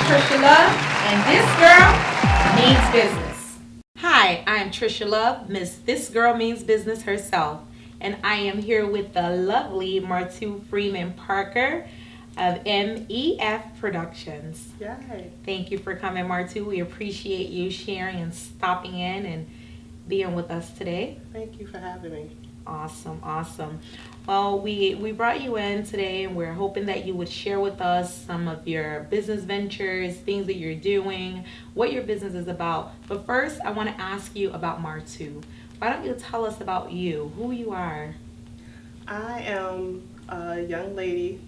Trisha Love, and this girl means business. Hi, I am Trisha Love, Miss This Girl Means Business herself, and I am here with the lovely Martu Freeman-Parker of MEF Productions. Yay. Thank you for coming, Martu. We appreciate you sharing and stopping in and being with us today. Thank you for having me. Awesome, awesome. Well, we brought you in today, and we're hoping that you would share with us some of your business ventures, things that you're doing, what your business is about. But first, I want to ask you about Martu. Why don't you tell us about you, who you are? I am a young lady.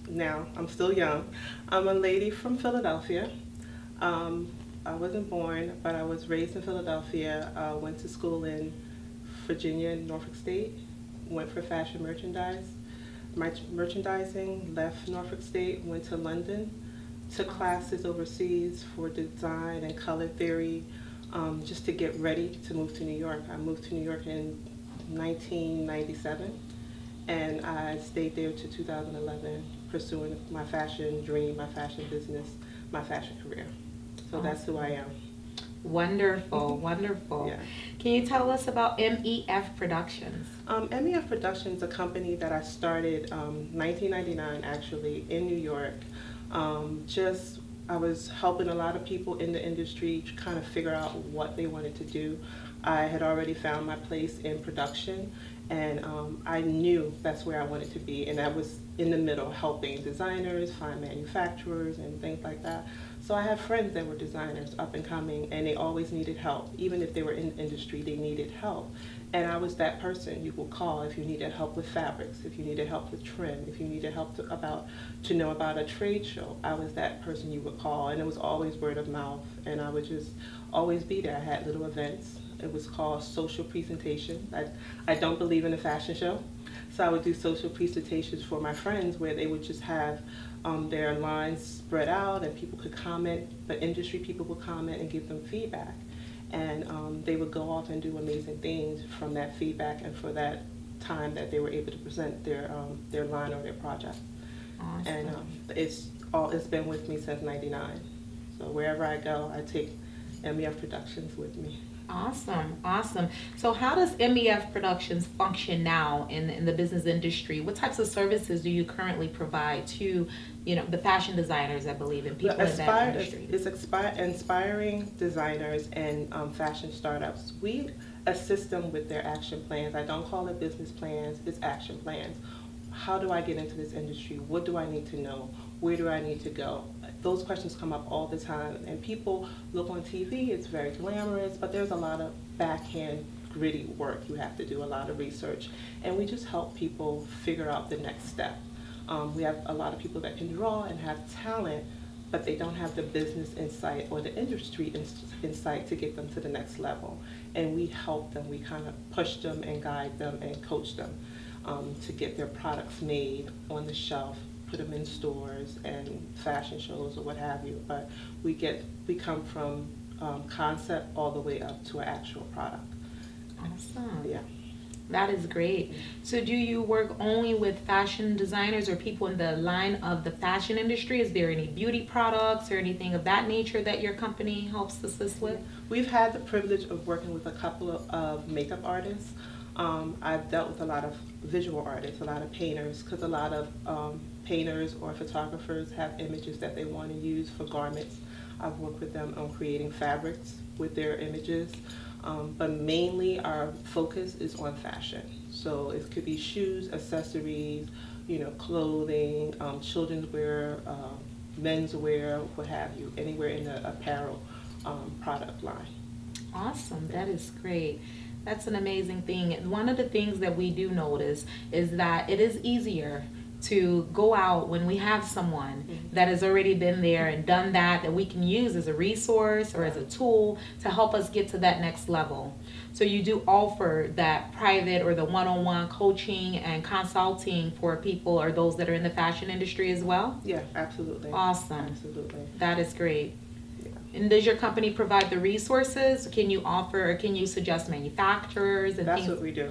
Now, I'm still young. I'm a lady from Philadelphia. I wasn't born, but I was raised in Philadelphia. Went to school in Virginia and Norfolk State. Went for fashion merchandising, left Norfolk State, went to London, took classes overseas for design and color theory, just to get ready to move to New York. I moved to New York in 1997, and I stayed there to 2011, pursuing my fashion dream, my fashion business, my fashion career. So that's who I am. Wonderful, wonderful. Yeah. Can you tell us about MEF Productions? MEF Productions is a company that I started 1999 actually in New York. I was helping a lot of people in the industry to kind of figure out what they wanted to do. I had already found my place in production, and I knew that's where I wanted to be, and I was in the middle helping designers find manufacturers and things like that. So I had friends that were designers up and coming, and they always needed help. Even if they were in the industry, they needed help. And I was that person you would call if you needed help with fabrics, if you needed help with trim, if you needed help to know about a trade show. I was that person you would call, and it was always word of mouth, and I would just always be there. I had little events. It was called social presentation. I don't believe in a fashion show, so I would do social presentations for my friends where they would just have their lines spread out, and people could comment, the industry people would comment and give them feedback. And they would go off and do amazing things from that feedback and for that time that they were able to present their line or their project. Awesome. And it's been with me since '99. So wherever I go, I take MEF Productions with me. Awesome, awesome. So how does MEF Productions function now in the business industry? What types of services do you currently provide to, the fashion designers, I believe, and people in that industry? It's inspiring designers and fashion startups. We assist them with their action plans. I don't call it business plans, it's action plans. How do I get into this industry? What do I need to know? Where do I need to go? Those questions come up all the time, and people look on TV, it's very glamorous, but there's a lot of backhand gritty work. You have to do a lot of research, and we just help people figure out the next step. We have a lot of people that can draw and have talent, but they don't have the business insight or the industry insight to get them to the next level. And we help them, we kind of push them and guide them and coach them to get their products made on the shelf, put them in stores and fashion shows or what have you. But we come from concept all the way up to an actual product. Awesome. Yeah. That is great. So do you work only with fashion designers or people in the line of the fashion industry? Is there any beauty products or anything of that nature that your company helps assist with? We've had the privilege of working with a couple of makeup artists. I've dealt with a lot of visual artists, a lot of painters, because a lot of painters or photographers have images that they want to use for garments. I've worked with them on creating fabrics with their images, but mainly our focus is on fashion. So it could be shoes, accessories, clothing, children's wear, men's wear, what have you, anywhere in the apparel product line. Awesome. That is great. That's an amazing thing. One of the things that we do notice is that it is easier to go out when we have someone that has already been there and done that we can use as a resource or as a tool to help us get to that next level. So you do offer that private or the one-on-one coaching and consulting for people or those that are in the fashion industry as well? Yeah, absolutely. Awesome. Absolutely. That is great. And does your company provide the resources? Can you offer, or can you suggest manufacturers and That's things? what we do.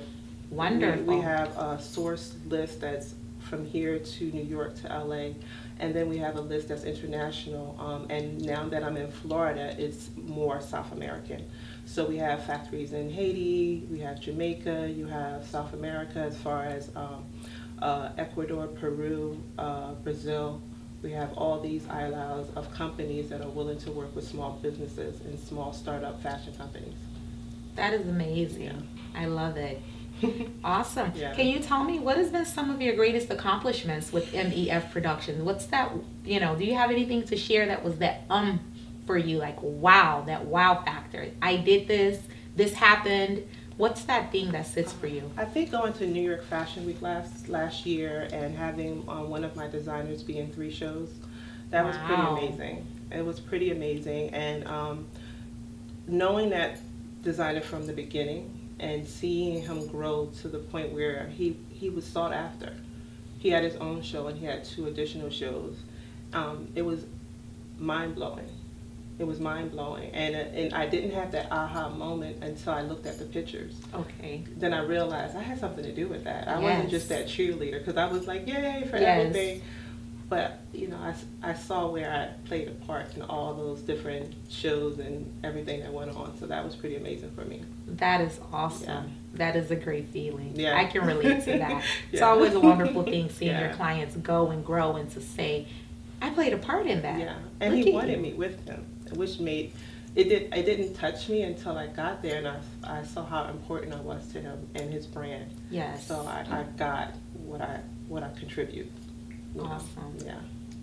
Wonderful. We have a source list that's from here to New York to LA. And then we have a list that's international. And now that I'm in Florida, it's more South American. So we have factories in Haiti, we have Jamaica, you have South America as far as Ecuador, Peru, Brazil. We have all these islands of companies that are willing to work with small businesses and small startup fashion companies. That is amazing. Yeah. I love it. Awesome. Yeah. Can you tell me what has been some of your greatest accomplishments with MEF Productions? What's that, do you have anything to share that was that for you, like wow, that wow factor? I did this happened. What's that thing that sits for you? I think going to New York Fashion Week last year and having one of my designers be in 3 shows, that was pretty amazing. It was pretty amazing, and knowing that designer from the beginning and seeing him grow to the point where he was sought after. He had his own show and he had 2 additional shows. It was mind-blowing. It was mind-blowing, and I didn't have that aha moment until I looked at the pictures. Okay. Then I realized I had something to do with that. I Yes. wasn't just that cheerleader, because I was like, yay for everything. But, I saw where I played a part in all those different shows and everything that went on, so that was pretty amazing for me. That is awesome. Yeah. That is a great feeling. Yeah. I can relate to that. It's Yeah. always a wonderful thing seeing your Yeah. clients go and grow and to say, I played a part in that. Yeah, and Look he at wanted you. me with him, which made it didn't touch me until I got there, and I saw how important I was to him and his brand. Yes. So I got what I contribute. you know. Awesome. Yeah.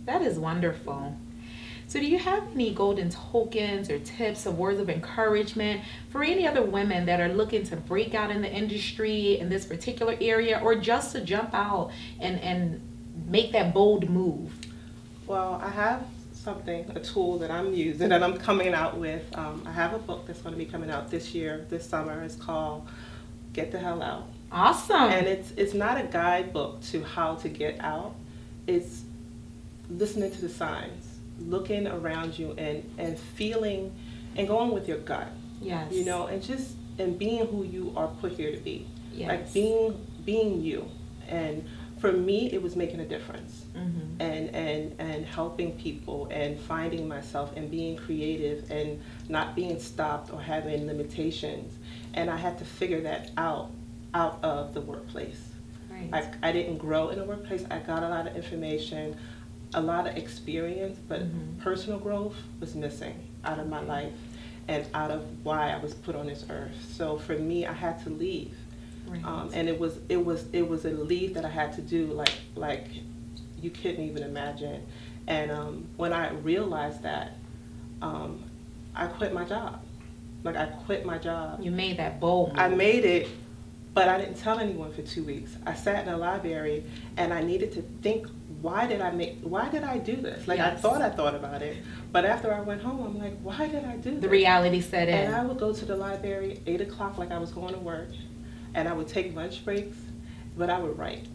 That is wonderful. So do you have any golden tokens or tips or words of encouragement for any other women that are looking to break out in the industry in this particular area, or just to jump out and make that bold move? Well, I have a tool that I'm using, that I'm coming out with. I have a book that's going to be coming out this summer. It's called Get the Hell Out. Awesome. And it's not a guidebook to how to get out. It's listening to the signs, looking around you and feeling and going with your gut. Yes. And being who you are put here to be. Yes. Like being you. And for me, it was making a difference. Mm-hmm. And helping people and finding myself and being creative and not being stopped or having limitations. And I had to figure that out of the workplace. Right. I didn't grow in the workplace. I got a lot of information, a lot of experience, but Mm-hmm. personal growth was missing out of my life and out of why I was put on this earth. So for me, I had to leave. Right. And it was a leave that I had to do like you couldn't even imagine. And when I realized that, I quit my job. Like, I quit my job. You made that bold move. I made it, but I didn't tell anyone for 2 weeks. I sat in a library and I needed to think, why did I do this? Like, Yes. I thought about it, but after I went home, I'm like, why did I do this? The reality set in. And I would go to the library 8 o'clock like I was going to work, and I would take lunch breaks, but I would write.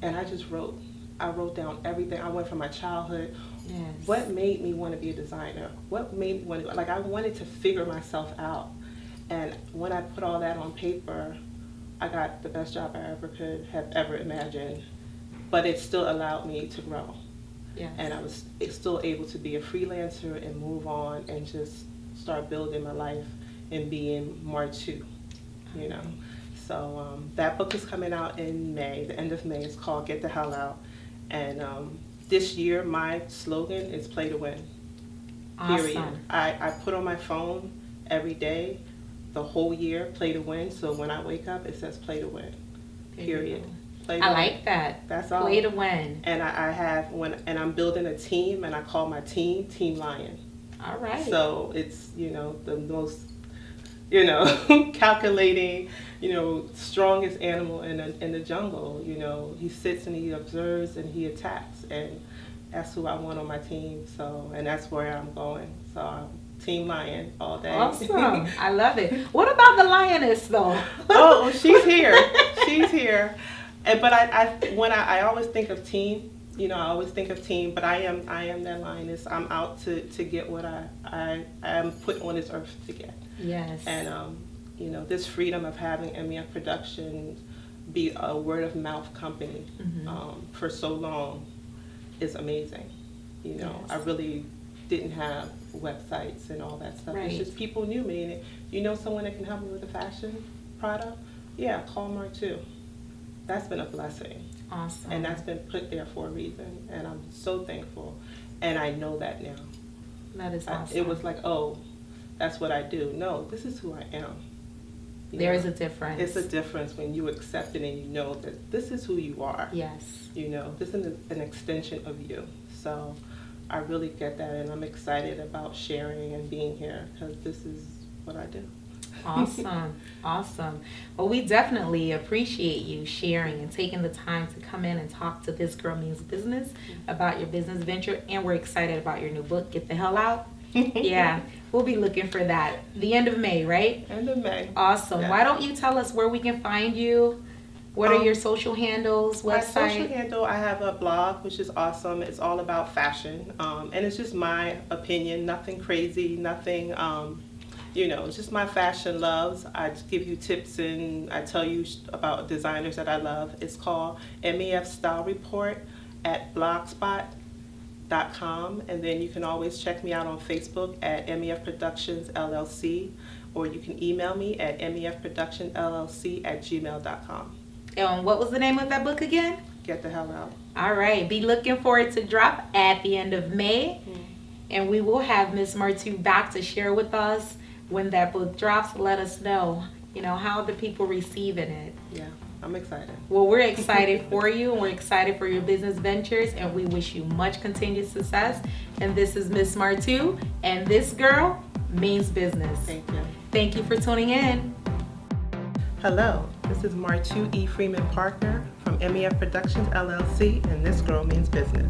And I just wrote. I wrote down everything. I went from my childhood. Yes. What made me want to be a designer? What made me want to, I wanted to figure myself out. And when I put all that on paper, I got the best job I could have ever imagined. But it still allowed me to grow. Yes. And I was still able to be a freelancer and move on and just start building my life and being Martu, So that book is coming out in May, the end of May. It's called Get the Hell Out. And this year, my slogan is play to win. Period. Awesome. I put on my phone every day, the whole year, play to win. So when I wake up, it says play to win. Period. Play to I win. like that. That's all. Play to win. And and I'm building a team, and I call my team Team Lion. All right. So it's, the most, calculating, strongest animal in the jungle. He sits and he observes and he attacks, and that's who I want on my team. So, and that's where I'm going. So I'm Team Lion all day. Awesome. I love it. What about the lioness, though? Oh, she's here. She's here. But I always think of team. I always think of team, but I am that lioness. I'm out to get what I am put on this earth to get. Yes. And this freedom of having MEF Productions be a word of mouth company for so long is amazing. You know, Yes. I really didn't have websites and all that stuff. Right. It's just people knew me, and you know someone that can help me with a fashion product? Yeah, call Martu. That's been a blessing. Awesome. And that's been put there for a reason, and I'm so thankful. And I know that now. That is awesome. It was like, oh, that's what I do. No, this is who I am. There is a difference. It's a difference when you accept it and you know that this is who you are. Yes. You know, this is an extension of you. So I really get that, and I'm excited about sharing and being here because this is what I do. Awesome. Awesome. Well, we definitely appreciate you sharing and taking the time to come in and talk to This Girl Means Business about your business venture, and we're excited about your new book, Get the Hell Out. Yeah, we'll be looking for that. The end of May, right? End of May. Awesome. Yeah. Why don't you tell us where we can find you? What are your social handles, My website? social handle, I have a blog, which is awesome. It's all about fashion. And it's just my opinion, nothing crazy, nothing, you know, it's just my fashion loves. I just give you tips and I tell you about designers that I love. It's called MEF Style Report at blogspot.com. And then you can always check me out on Facebook at MEF Productions LLC, or you can email me at mefproductionllc@gmail.com. And what was the name of that book again? Get the hell out. All right. Be looking for it to drop at the end of May. And we will have Miss Martu back to share with us when that book drops. Let us know, you know, how the people receiving it. Yeah, I'm excited. Well, we're excited for you, and we're excited for your business ventures, and we wish you much continued success. And this is Miss Martu, and This Girl Means Business. Thank you. Thank you for tuning in. Hello, this is Martu E. Freeman-Parker from MEF Productions LLC, and This Girl Means Business.